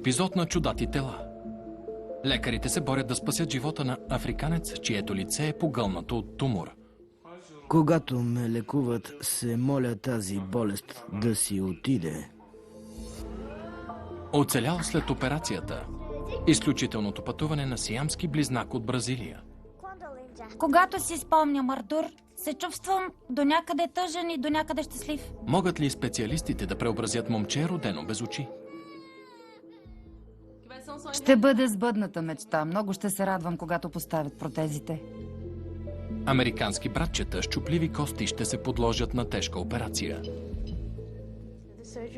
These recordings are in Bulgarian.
Епизод на чудати тела. Лекарите се борят да спасят живота на африканец, чието лице е погълнато от тумор. Когато ме лекуват, се моля тази болест да си отиде. Оцелял след операцията. Изключителното пътуване на сиамски близнак от Бразилия. Когато си спомням Артур, се чувствам до някъде тъжен и до някъде щастлив. Могат ли специалистите да преобразят момче, родено без очи? Ще бъде сбъдната мечта. Много ще се радвам, когато поставят протезите. Американски братчета с чупливи кости ще се подложат на тежка операция.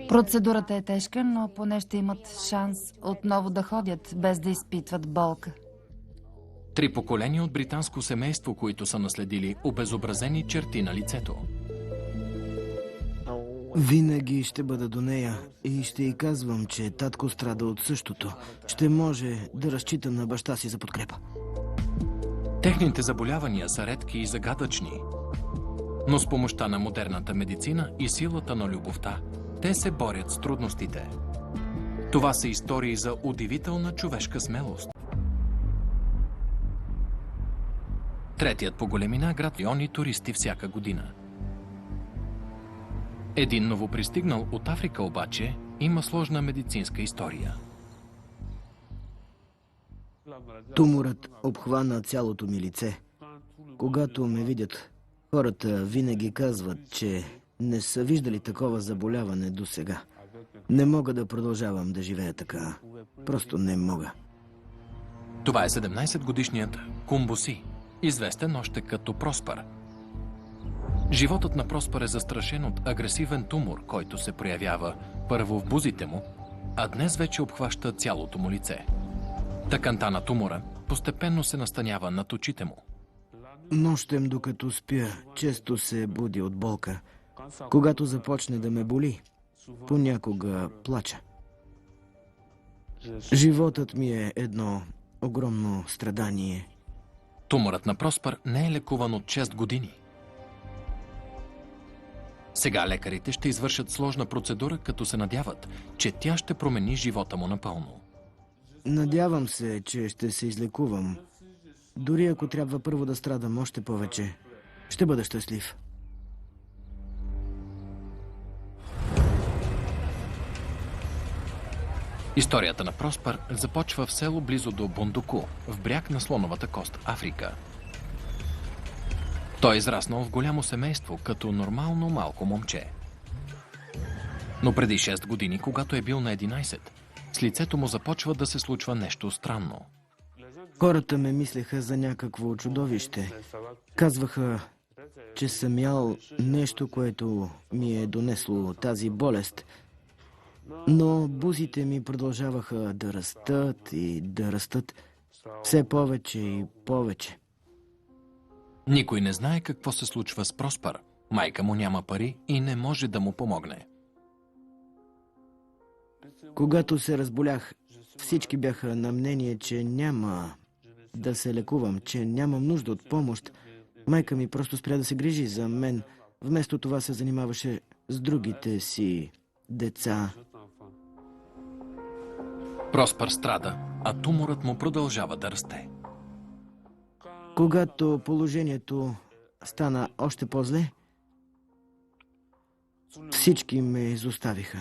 Процедурата е тежка, но поне ще имат шанс отново да ходят, без да изпитват болка. 3 поколения от британско семейство, които са наследили обезобразени черти на лицето. Винаги ще бъда до нея и ще й казвам, че татко страда от същото. Ще може да разчитам на баща си за подкрепа. Техните заболявания са редки и загадъчни. Но с помощта на модерната медицина и силата на любовта, те се борят с трудностите. Това са истории за удивителна човешка смелост. Третият по големина град милиони туристи всяка година. Един новопристигнал от Африка обаче има сложна медицинска история. Туморът обхвана цялото ми лице. Когато ме видят, хората винаги казват, че не са виждали такова заболяване досега. Не мога да продължавам да живея така. Просто не мога. Това е 17-годишният Кумбуси, известен още като Проспър. Животът на Проспър е застрашен от агресивен тумор, който се проявява първо в бузите му, а днес вече обхваща цялото му лице. Тъканта на тумора постепенно се настанява над очите му. Нощем, докато спя, често се буди от болка. Когато започне да ме боли, понякога плача. Животът ми е едно огромно страдание. Туморът на Проспър не е лекуван от 6 години. Сега лекарите ще извършат сложна процедура, като се надяват, че тя ще промени живота му напълно. Надявам се, че ще се излекувам. Дори ако трябва първо да страдам още повече, ще бъда щастлив. Историята на Проспър започва в село близо до Бундуку, в бряг на слоновата кост, Африка. Той е израснал в голямо семейство, като нормално малко момче. Но преди 6 години, когато е бил на 11, с лицето му започва да се случва нещо странно. Хората ме мислеха за някакво чудовище. Казваха, че съм ял нещо, което ми е донесло тази болест. Но бузите ми продължаваха да растат и да растат все повече и повече. Никой не знае какво се случва с Проспър. Майка му няма пари и не може да му помогне. Когато се разболях, всички бяха на мнение, че няма да се лекувам, че нямам нужда от помощ. Майка ми просто спря да се грижи за мен. Вместо това се занимаваше с другите си деца. Проспър страда, а туморът му продължава да расте. Когато положението стана още по-зле, всички ме изоставиха.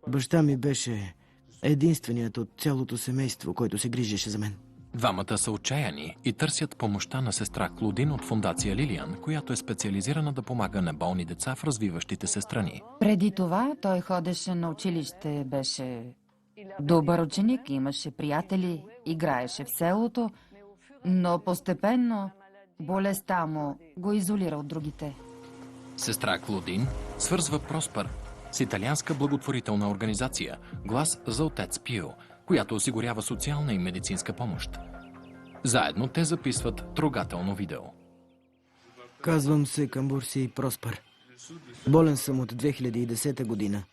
Баща ми беше единственият от цялото семейство, който се грижеше за мен. Двамата са отчаяни и търсят помощта на сестра Клодин от фондация Лилиан, която е специализирана да помага на болни деца в развиващите се страни. Преди това той ходеше на училище, беше добър ученик, имаше приятели, играеше в селото, но постепенно болестта му го изолира от другите. Сестра Клодин свързва Проспър с италианска благотворителна организация Глас за отец Пио, която осигурява социална и медицинска помощ. Заедно те записват трогателно видео. Казвам се Камбурси Проспър. Болен съм от 2010 година.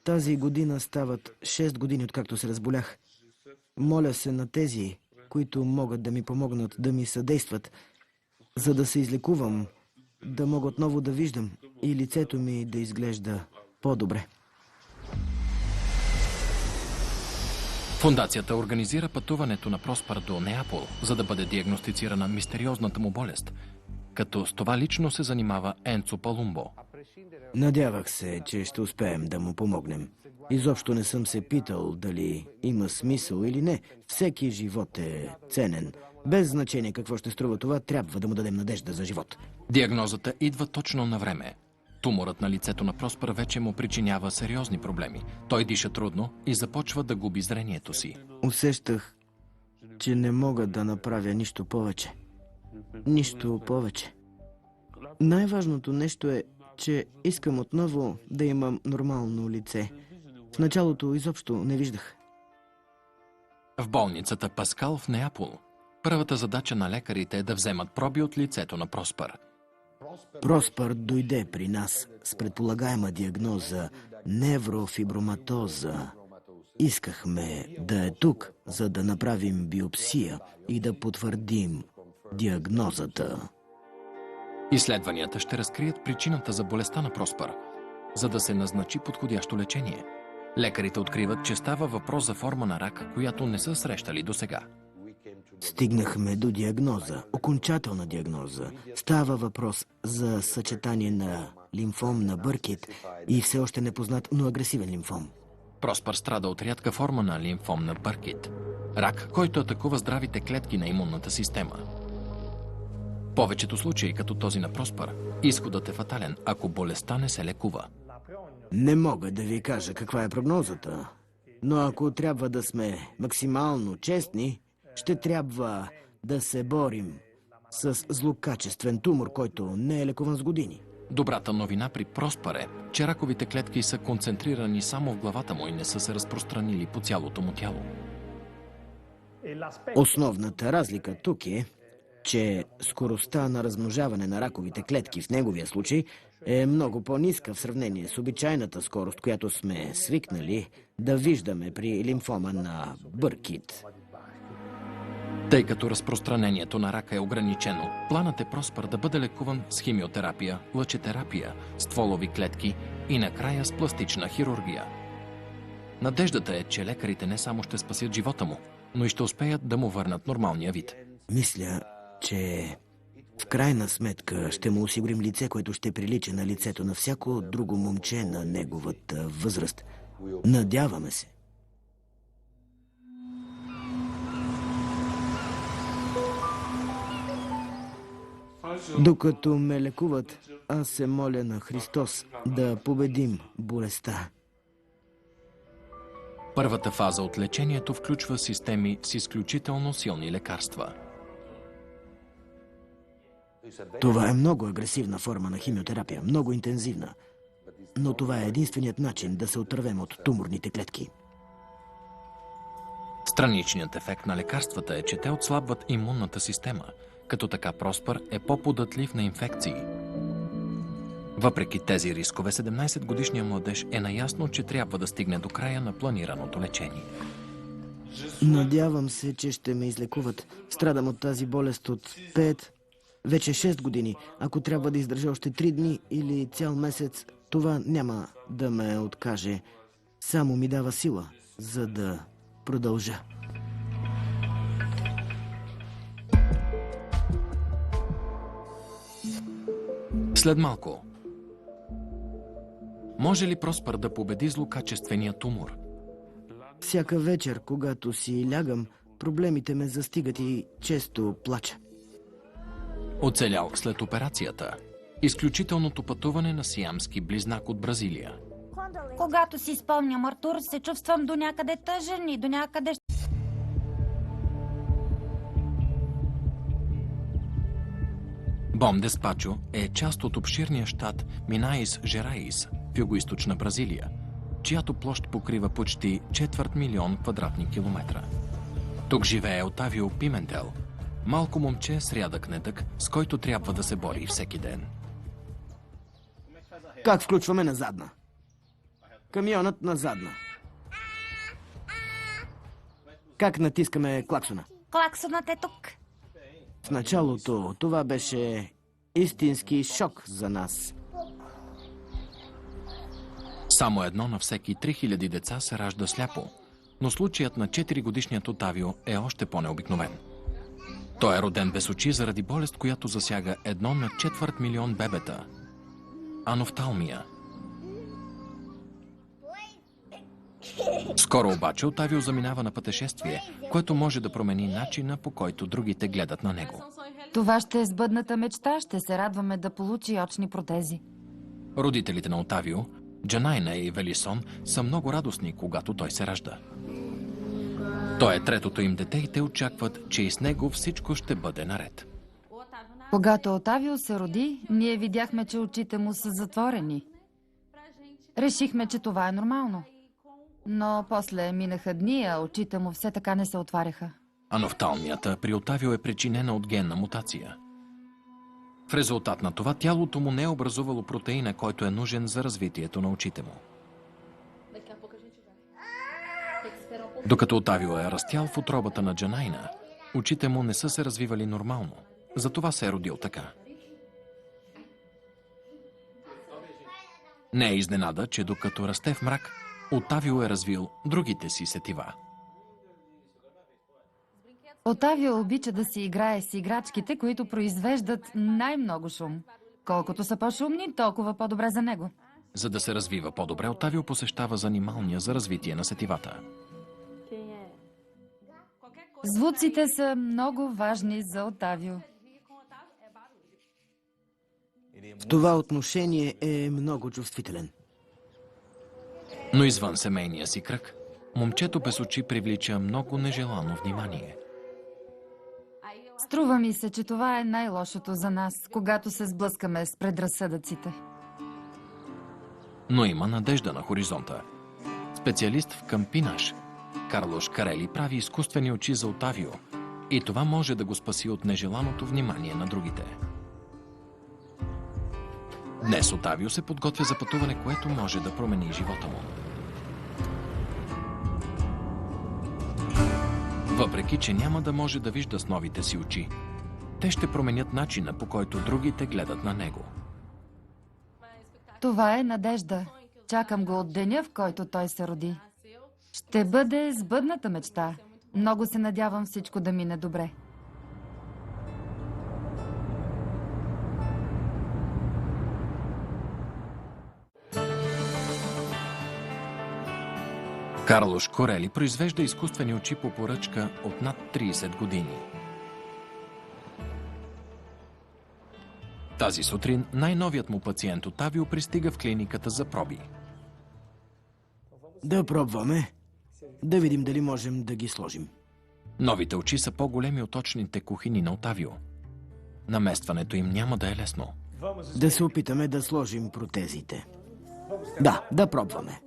Тази година стават 6 години, откакто се разболях. Моля се на тези, които могат да ми помогнат, да ми съдействат, за да се излекувам, да мога отново да виждам и лицето ми да изглежда по-добре. Фондацията организира пътуването на Проспър до Неапол, за да бъде диагностицирана мистериозната му болест, като с това лично се занимава Енцо Палумбо. Надявах се, че ще успеем да му помогнем. Изобщо не съм се питал дали има смисъл или не. Всеки живот е ценен. Без значение какво ще струва това, трябва да му дадем надежда за живот. Диагнозата идва точно на време. Туморът на лицето на Проспър вече му причинява сериозни проблеми. Той диша трудно и започва да губи зрението си. Усещах, че не мога да направя нищо повече. Нищо повече. Най-важното нещо е, че искам отново да имам нормално лице. В началото изобщо не виждах. В болницата Паскал в Неапол първата задача на лекарите е да вземат проби от лицето на Проспър. Проспър дойде при нас с предполагаема диагноза неврофиброматоза. Искахме да е тук, за да направим биопсия и да потвърдим диагнозата. Изследванията ще разкрият причината за болестта на Проспър, за да се назначи подходящо лечение. Лекарите откриват, че става въпрос за форма на рак, която не са срещали досега. Стигнахме до диагноза, окончателна диагноза. Става въпрос за съчетание на лимфом на Бъркит и все още непознат, но агресивен лимфом. Проспър страда от рядка форма на лимфом на Бъркит. Рак, който атакува здравите клетки на имунната система. В повечето случаи, като този на Проспър, изходът е фатален, ако болестта не се лекува. Не мога да ви кажа каква е прогнозата, но ако трябва да сме максимално честни, ще трябва да се борим с злокачествен тумор, който не е лекуван с години. Добрата новина при Проспър е, че раковите клетки са концентрирани само в главата му и не са се разпространили по цялото му тяло. Основната разлика тук е, че скоростта на размножаване на раковите клетки в неговия случай е много по-ниска в сравнение с обичайната скорост, която сме свикнали да виждаме при лимфома на Бъркит. Тъй като разпространението на рака е ограничено, планът е Проспър да бъде лекуван с химиотерапия, лъчетерапия, стволови клетки и накрая с пластична хирургия. Надеждата е, че лекарите не само ще спасят живота му, но и ще успеят да му върнат нормалния вид. Мисля, че в крайна сметка ще му осигурим лице, което ще прилича на лицето на всяко друго момче на неговата възраст. Надяваме се. Докато ме лекуват, аз се моля на Христос да победим болестта. Първата фаза от лечението включва системи с изключително силни лекарства. Това е много агресивна форма на химиотерапия, много интензивна. Но това е единственият начин да се отървем от туморните клетки. Страничният ефект на лекарствата е, че те отслабват имунната система, като така Проспър е по-податлив на инфекции. Въпреки тези рискове, 17-годишният младеж е наясно, че трябва да стигне до края на планираното лечение. Надявам се, че ще ме излекуват. Страдам от тази болест от 5, вече 6 години. Ако трябва да издържа още 3 дни или цял месец, това няма да ме откаже. Само ми дава сила, за да продължа. След малко. Може ли Проспър да победи злокачествения тумор? Всяка вечер, когато си лягам, проблемите ме застигат и често плача. Оцелял след операцията. Изключителното пътуване на сиамски близнак от Бразилия. Когато си спомням Артур, се чувствам до някъде тъжен и до някъде... Бом Деспачо е част от обширния щат Минаис Жераис в югоизточна Бразилия, чиято площ покрива почти 250 000 квадратни километра. Тук живее Отавио Пиментел, малко момче с рядък недък, с който трябва да се бори всеки ден. Как включваме на задна? Камионът на задна. Как натискаме клаксона? Клаксонът е тук. В началото това беше истински шок за нас. Само едно на всеки 3000 деца се ражда сляпо, Но случаят на 4-годишният Отавио е още по-необикновен. Той е роден без очи заради болест, която засяга 1 на 250 000 бебета – анофталмия. Скоро обаче Отавио заминава на пътешествие, което може да промени начина, по който другите гледат на него. Това ще е сбъдната мечта. Ще се радваме да получи очни протези. Родителите на Отавио, Джанайна и Велисон, са много радостни, когато той се ражда. Той е третото им дете и те очакват, че и с него всичко ще бъде наред. Когато Отавио се роди, ние видяхме, че очите му са затворени. Решихме, че това е нормално. Но после минаха дни, а очите му все така не се отваряха. Анофталмията при Отавио е причинена от генна мутация. В резултат на това тялото му не е образувало протеина, който е нужен за развитието на очите му. Докато Отавио е растял в утробата на Джанайна, очите му не са се развивали нормално. Затова се е родил така. Не е изненада, че докато расте в мрак, Отавио е развил другите си сетива. Отавио обича да си играе с играчките, които произвеждат най-много шум. Колкото са по-шумни, толкова по-добре за него. За да се развива по-добре, Отавио посещава занималния за развитие на сетивата. Звуците са много важни за Отавио. В това отношение е много чувствителен. Но извън семейния си кръг, момчето без очи привлича много нежелано внимание. Струва ми се, че това е най-лошото за нас, когато се сблъскаме с предразсъдъците. Но има надежда на хоризонта. Специалист в кампинаж, Карлош Карели прави изкуствени очи за Отавио и това може да го спаси от нежеланото внимание на другите. Днес Отавио се подготвя за пътуване, което може да промени живота му. Въпреки че няма да може да вижда с новите си очи, те ще променят начина, по който другите гледат на него. Това е надежда. Чакам го от деня, в който той се роди. Ще бъде сбъдната мечта. Много се надявам всичко да мине добре. Карлош Корели произвежда изкуствени очи по поръчка от над 30 години. Тази сутрин най-новият му пациент Отавио пристига в клиниката за проби. Да пробваме. Да видим дали можем да ги сложим. Новите очи са по-големи от точните кухини на Отавио. Наместването им няма да е лесно. Да се опитаме да сложим протезите. Да пробваме.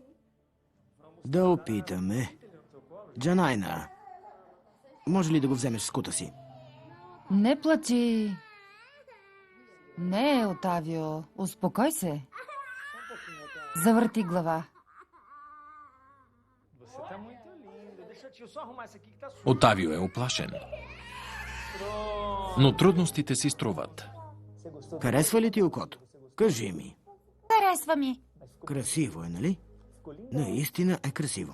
Да опитаме. Джанайна, може ли да го вземеш с кута си? Не плачи. Не, Отавио. Успокой се. Завърти глава. Отавио е оплашен. Но трудностите си струват. Харесва ли ти окото? Кажи ми. Харесва ми. Красиво е, нали? Наистина е красиво.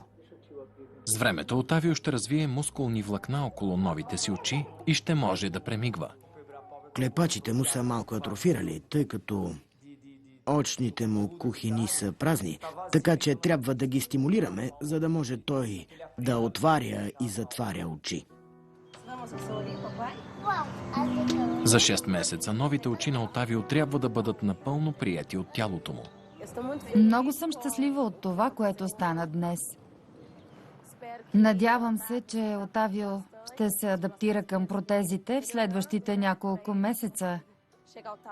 С времето Отавио ще развие мускулни влакна около новите си очи и ще може да премигва. Клепачите му са малко атрофирали, тъй като очните му кухини са празни, така че трябва да ги стимулираме, за да може той да отваря и затваря очи. За 6 месеца новите очи на Отавио трябва да бъдат напълно приети от тялото му. Много съм щастлива от това, което стана днес. Надявам се, че Отавио ще се адаптира към протезите в следващите няколко месеца.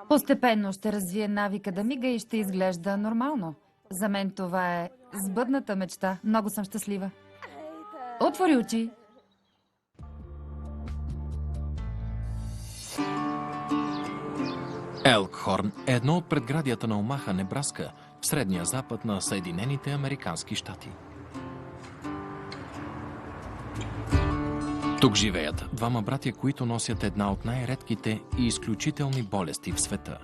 Постепенно ще развие навика да мига и ще изглежда нормално. За мен това е сбъдната мечта. Много съм щастлива. Отвори очи! Елкхорн е едно от предградията на Омаха, Небраска, в средния запад на Съединените американски щати. Тук живеят двама братя, които носят една от най-редките и изключителни болести в света.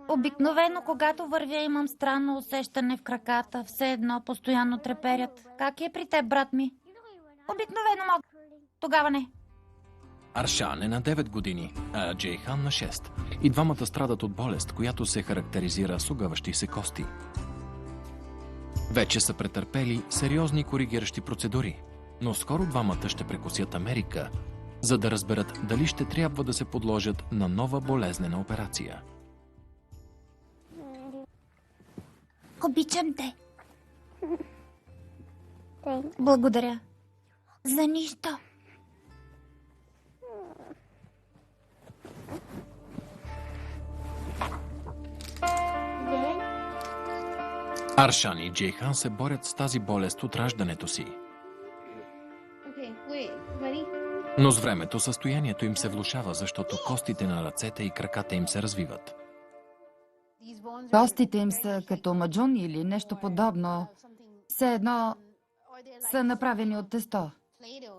Обикновено, когато вървя, имам странно усещане в краката. Все едно постоянно треперят. Как е при теб, брат ми? Обикновено мога. Тогава не. Аршан е на 9 години, а Джейхан на 6. И двамата страдат от болест, която се характеризира с огъващи се кости. Вече са претърпели сериозни коригиращи процедури, но скоро двамата ще прекусят Америка, за да разберат дали ще трябва да се подложат на нова болезнена операция. Обичам те. Благодаря. За нищо. Аршан и Джейхан се борят с тази болест от раждането си. Но с времето състоянието им се влошава, защото костите на ръцете и краката им се развиват. Костите им са като маджун или нещо подобно. Все едно са направени от тесто.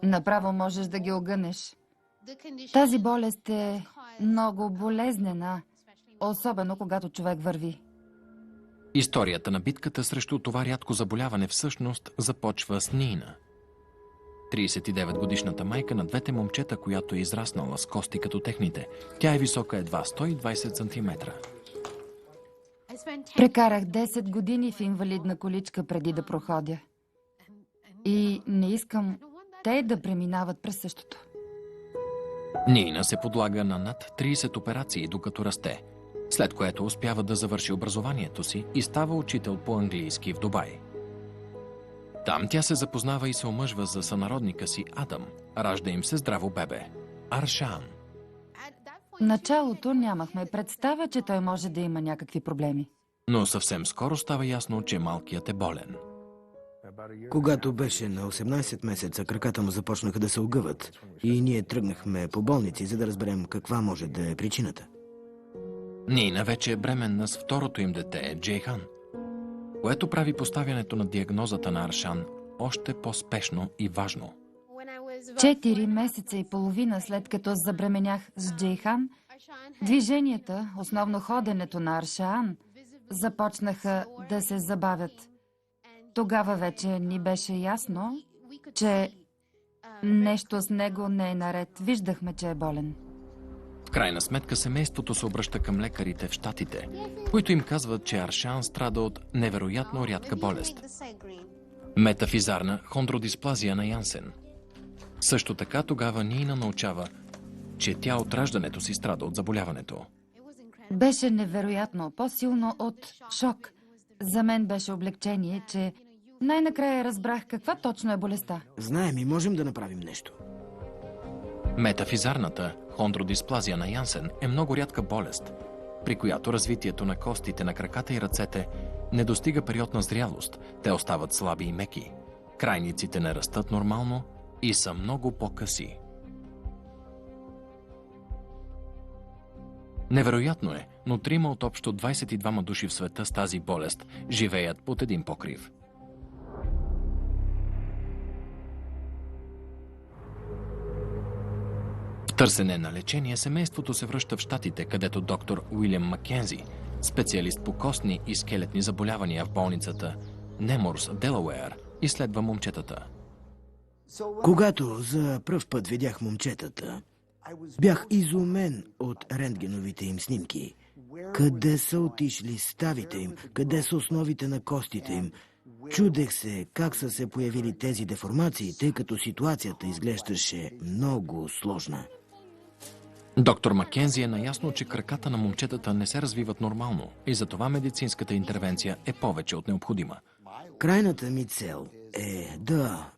Направо можеш да ги огънеш. Тази болест е много болезнена, особено когато човек върви. Историята на битката срещу това рядко заболяване всъщност започва с Нина. 39-годишната майка на двете момчета, която е израснала с кости като техните. Тя е висока едва 120 см. Прекарах 10 години в инвалидна количка преди да проходя. И не искам те да преминават през същото. Нина се подлага на над 30 операции, докато расте, след което успява да завърши образованието си и става учител по английски в Дубай. Там тя се запознава и се омъжва за сънародника си Адам. Ражда им се здраво бебе – Аршан. В началото нямахме представа, че той може да има някакви проблеми. Но съвсем скоро става ясно, че малкият е болен. Когато беше на 18 месеца, краката му започнаха да се огъват и ние тръгнахме по болници, за да разберем каква може да е причината. Нина вече е бременна с второто им дете, Джейхан, което прави поставянето на диагнозата на Аршан още по-спешно и важно. 4 месеца и половина след като забременях с Джейхан, движенията, основно ходенето на Аршан, започнаха да се забавят. Тогава вече ни беше ясно, че нещо с него не е наред. Виждахме, че е болен. В крайна сметка семейството се обръща към лекарите в Щатите, които им казват, че Аршан страда от невероятно рядка болест – метафизарна хондродисплазия на Янсен. Също така тогава Нина научава, че тя от раждането си страда от заболяването. Беше невероятно, по-силно от шок. За мен беше облегчение, че най-накрая разбрах каква точно е болестта. Знаем и можем да направим нещо. Метафизарната хондродисплазия на Янсен е много рядка болест, при която развитието на костите на краката и ръцете не достига период на зрялост. Те остават слаби и меки. Крайниците не растат нормално и са много по-къси. Невероятно е, но 3 от общо 22 души в света с тази болест живеят под един покрив. В търсене на лечение семейството се връща в Щатите, където доктор Уилям Маккензи, специалист по костни и скелетни заболявания в болницата Неморс, Делауер, изследва момчетата. Когато за пръв път видях момчетата, бях изумен от рентгеновите им снимки. Къде са отишли ставите им? Къде са основите на костите им? Чудех се как са се появили тези деформации, тъй като ситуацията изглеждаше много сложна. Доктор Маккензи е наясно, че краката на момчетата не се развиват нормално и затова медицинската интервенция е повече от необходима. Крайната ми цел е да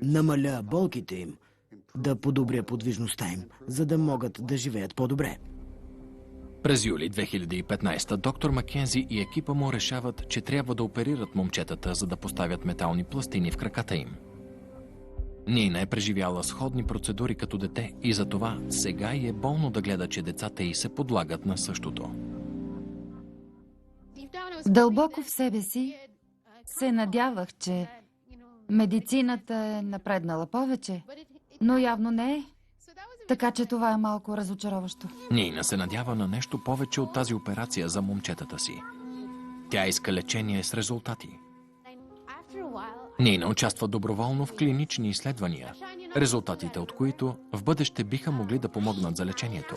намаля болките им, да подобря подвижността им, за да могат да живеят по-добре. През юли 2015 доктор Маккензи и екипа му решават, че трябва да оперират момчетата, за да поставят метални пластини в краката им. Нина е преживяла сходни процедури като дете и затова сега й е болно да гледа, че децата й се подлагат на същото. Дълбоко в себе си се надявах, че медицината е напреднала повече, но явно не е. Така че това е малко разочароващо. Нина се надява на нещо повече от тази операция за момчетата си. Тя иска лечение с резултати. Нина участва доброволно в клинични изследвания, резултатите от които в бъдеще биха могли да помогнат за лечението.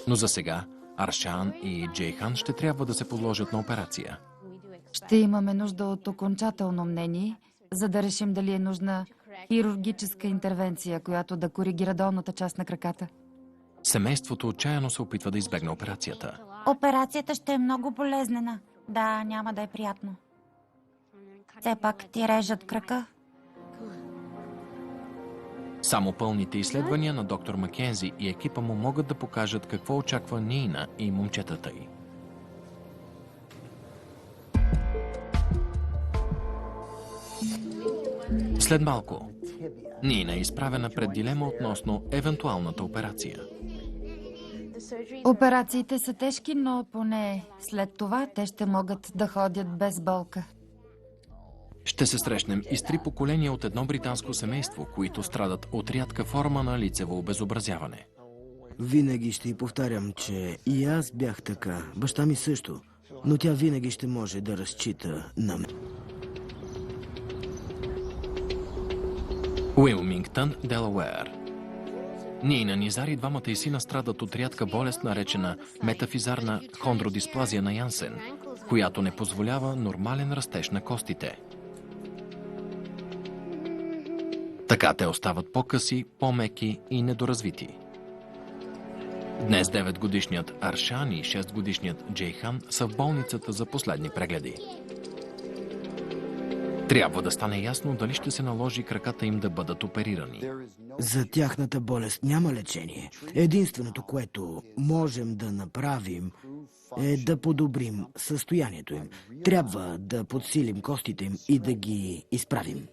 Но за сега Аршан и Джейхан ще трябва да се подложат на операция. Ще имаме нужда от окончателно мнение, за да решим дали е нужна хирургическа интервенция, която да коригира долната част на краката. Семейството отчаяно се опитва да избегне операцията. Операцията ще е много болезнена. Да, няма да е приятно. Все пак ти режат крака. Само пълните изследвания на доктор Маккензи и екипа му могат да покажат какво очаква Нина и момчетата й. След малко, Нина е изправена пред дилема относно евентуалната операция. Операциите са тежки, но поне след това те ще могат да ходят без болка. Ще се срещнем и с 3 поколения от едно британско семейство, които страдат от рядка форма на лицево обезобразяване. Винаги ще й повтарям, че и аз бях така. Баща ми също. Но тя винаги ще може да разчита на мен. Уилмингтън, Делауер. Нина Низар и двамата й сина страдат от рядка болест, наречена метафизарна хондродисплазия на Янсен, която не позволява нормален растеж на костите. Така те остават по-къси, по-меки и недоразвити. Днес 9-годишният Аршан и 6-годишният Джейхан са в болницата за последни прегледи. Трябва да стане ясно дали ще се наложи краката им да бъдат оперирани. За тяхната болест няма лечение. Единственото, което можем да направим, е да подобрим състоянието им. Трябва да подсилим костите им и да ги изправим.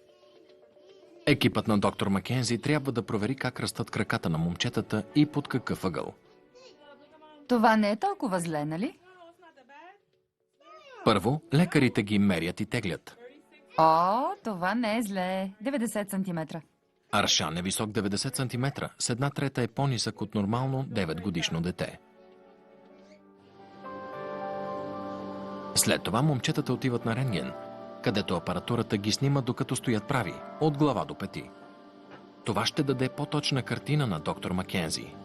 Екипът на доктор Маккензи трябва да провери как растат краката на момчетата и под какъв ъгъл. Това не е толкова зле, нали? Първо, лекарите ги мерят и теглят. О, това не е зле. 90 сантиметра. Аршан е висок 90 см, с 1/3 е по-нисък от нормално 9-годишно дете. След това момчетата отиват на рентген, където апаратурата ги снима докато стоят прави, от глава до пети. Това ще даде по-точна картина на доктор Маккензи.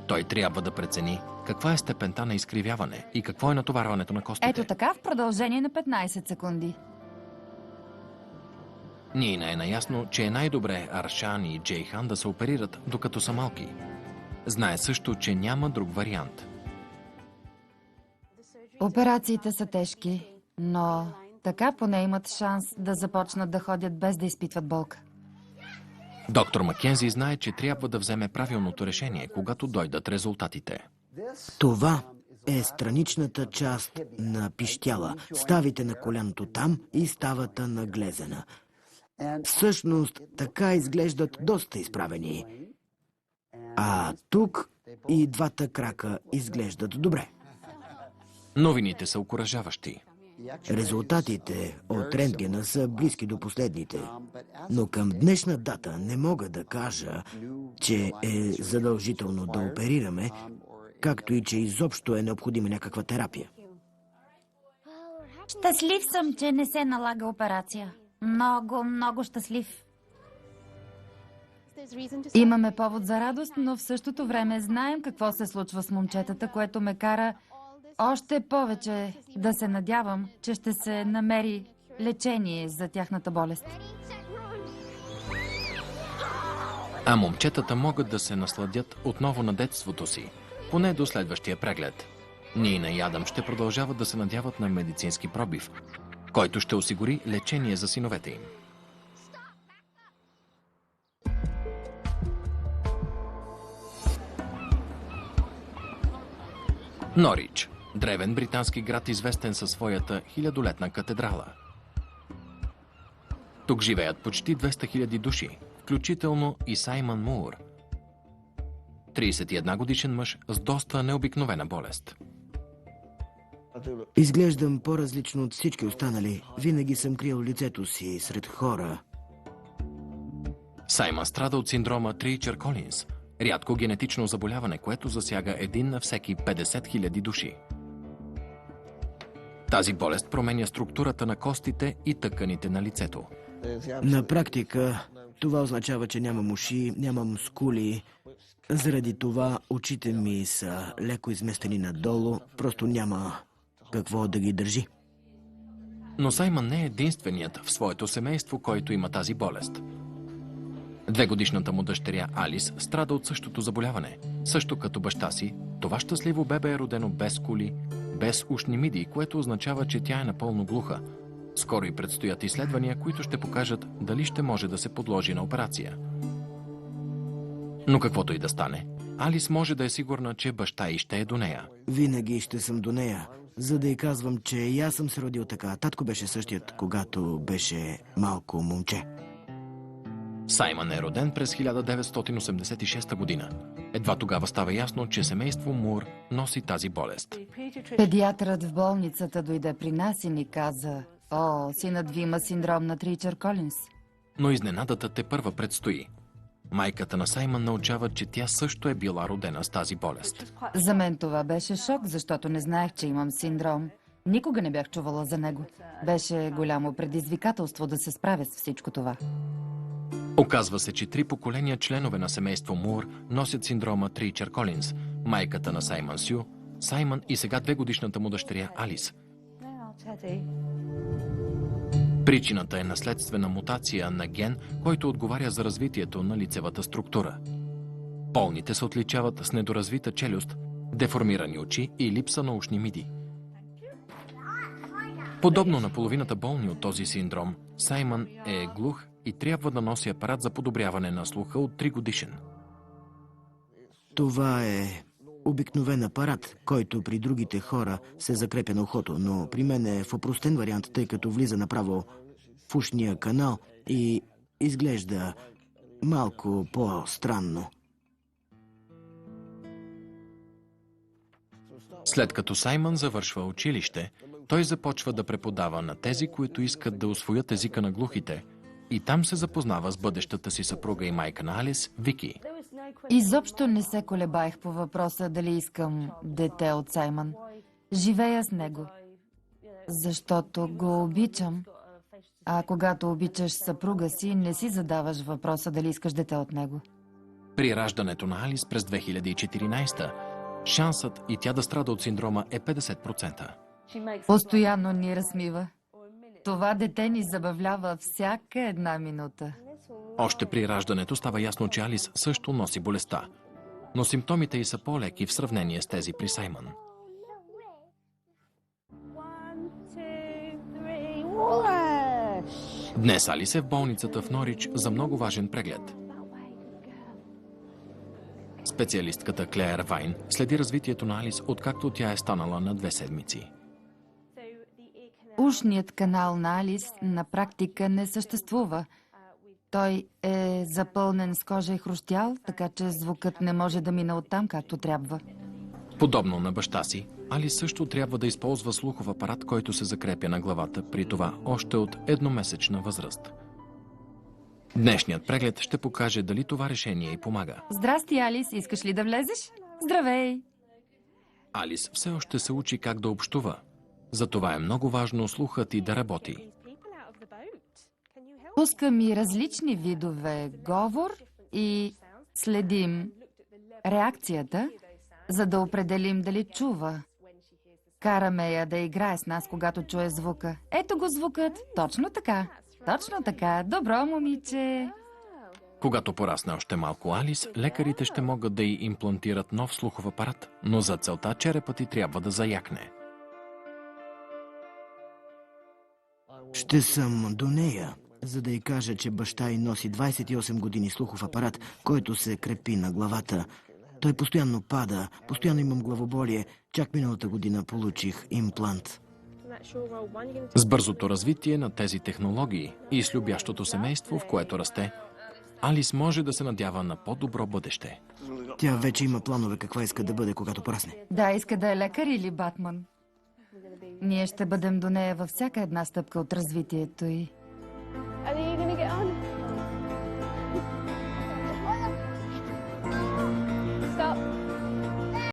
Той трябва да прецени каква е степента на изкривяване и какво е натоварването на костите. Ето така в продължение на 15 секунди. Нина е наясно, че е най-добре Аршан и Джейхан да се оперират, докато са малки. Знае също, че няма друг вариант. Операциите са тежки, но така поне имат шанс да започнат да ходят без да изпитват болка. Доктор Маккензи знае, че трябва да вземе правилното решение, когато дойдат резултатите. Това е страничната част на пищяла. Ставите на коляното там и ставата наглезена. Всъщност, така изглеждат доста изправени. А тук и двата крака изглеждат добре. Новините са окуражаващи. Резултатите от рентгена са близки до последните. Но към днешна дата не мога да кажа, че е задължително да оперираме, както и че изобщо е необходима някаква терапия. Щастлив съм, че не се налага операция. Много, много щастлив. Имаме повод за радост, но в същото време знаем какво се случва с момчетата, което ме кара още повече да се надявам, че ще се намери лечение за тяхната болест. А момчетата могат да се насладят отново на детството си, поне до следващия преглед. Нина и Адам ще продължават да се надяват на медицински пробив, който ще осигури лечение за синовете им. Норич – древен британски град, известен със своята 1000-летна катедрала. Тук живеят почти 200 000 души, включително и Саймън Мур, 31 годишен мъж с доста необикновена болест. Изглеждам по-различно от всички останали. Винаги съм криел лицето си сред хора. Саймън страда от синдрома Трийчър-Колинс, Рядко генетично заболяване, което засяга 1 на всеки 50 000 души. Тази болест променя структурата на костите и тъканите на лицето. На практика това означава, че нямам уши, нямам скули. Заради това очите ми са леко изместени надолу, просто няма какво да ги държи. Но Саймън не е единственият в своето семейство, който има тази болест. 2-годишната му дъщеря Алис страда от същото заболяване. Също като баща си, това щастливо бебе е родено без скули, без ушни мидии, което означава, че тя е напълно глуха. Скоро и предстоят изследвания, които ще покажат дали ще може да се подложи на операция. Но каквото и да стане, Алис може да е сигурна, че баща й ще е до нея. Винаги ще съм до нея, за да й казвам, че и аз съм се родил така. Татко беше същият, когато беше малко момче. Саймън е роден през 1986 година. Едва тогава става ясно, че семейство Мур носи тази болест. Педиатрът в болницата дойде при нас и ни каза: "О, синът ви има синдром на Тричър-Колинс." Но изненадата тепърва предстои. Майката на Саймън научава, че тя също е била родена с тази болест. За мен това беше шок, защото не знаех, че имам синдром. Никога не бях чувала за него. Беше голямо предизвикателство да се справя с всичко това. Оказва се, че 3 поколения членове на семейство Мур носят синдрома Тричър-Колинс. Майката на Саймън Сю, Саймън и сега 2-годишната му дъщеря Алис. Причината е наследствена мутация на ген, който отговаря за развитието на лицевата структура. Болните се отличават с недоразвита челюст, деформирани очи и липса на ушни миди. Подобно на половината болни от този синдром, Саймън е глух и трябва да носи апарат за подобряване на слуха от 3 годишен. Това е обикновен апарат, който при другите хора се закрепя на ухото, но при мен е в опростен вариант, тъй като влиза направо в ушния канал и изглежда малко по-странно. След като Саймън завършва училище, той започва да преподава на тези, които искат да усвоят езика на глухите, и там се запознава с бъдещата си съпруга и майка на Алис, Вики. Изобщо не се колебаех по въпроса дали искам дете от Саймън. Живея с него, защото го обичам. А когато обичаш съпруга си, не си задаваш въпроса дали искаш дете от него. При раждането на Алис през 2014, шансът и тя да страда от синдрома е 50%. Постоянно ни разсмива. Това дете ни забавлява всяка една минута. Още при раждането става ясно, че Алис също носи болестта, но симптомите й са по-леки в сравнение с тези при Саймън. Днес Алис е в болницата в Норич за много важен преглед. Специалистката Клеер Вайн следи развитието на Алис, откакто тя е станала на 2 седмици. Ушният канал на Алис на практика не съществува. Той е запълнен с кожа и хрустял, така че звукът не може да мине оттам както трябва. Подобно на баща си, Алис също трябва да използва слухов апарат, който се закрепя на главата, при това още от 1-месечна възраст. Днешният преглед ще покаже дали това решение й помага. Здрасти, Алис, искаш ли да влезеш? Здравей! Алис все още се учи как да общува. Затова е много важно слухът й да работи. Пускам и различни видове говор и следим реакцията, за да определим дали чува. Караме я да играе с нас, когато чуе звука. Ето го звукът. Точно така. Точно така. Добро, момиче. Когато порасне още малко Алис, лекарите ще могат да й имплантират нов слухов апарат, но за целта черепът й трябва да заякне. Ще съм до нея, за да й кажа, че баща й носи 28 години слухов апарат, който се крепи на главата. Той постоянно пада, постоянно имам главоболие. Чак миналата година получих имплант. С бързото развитие на тези технологии и с любящото семейство, в което расте, Алис може да се надява на по-добро бъдеще. Тя вече има планове каква иска да бъде, когато порасне. Да, иска да е лекар или Батман. Ние ще бъдем до нея във всяка една стъпка от развитието й.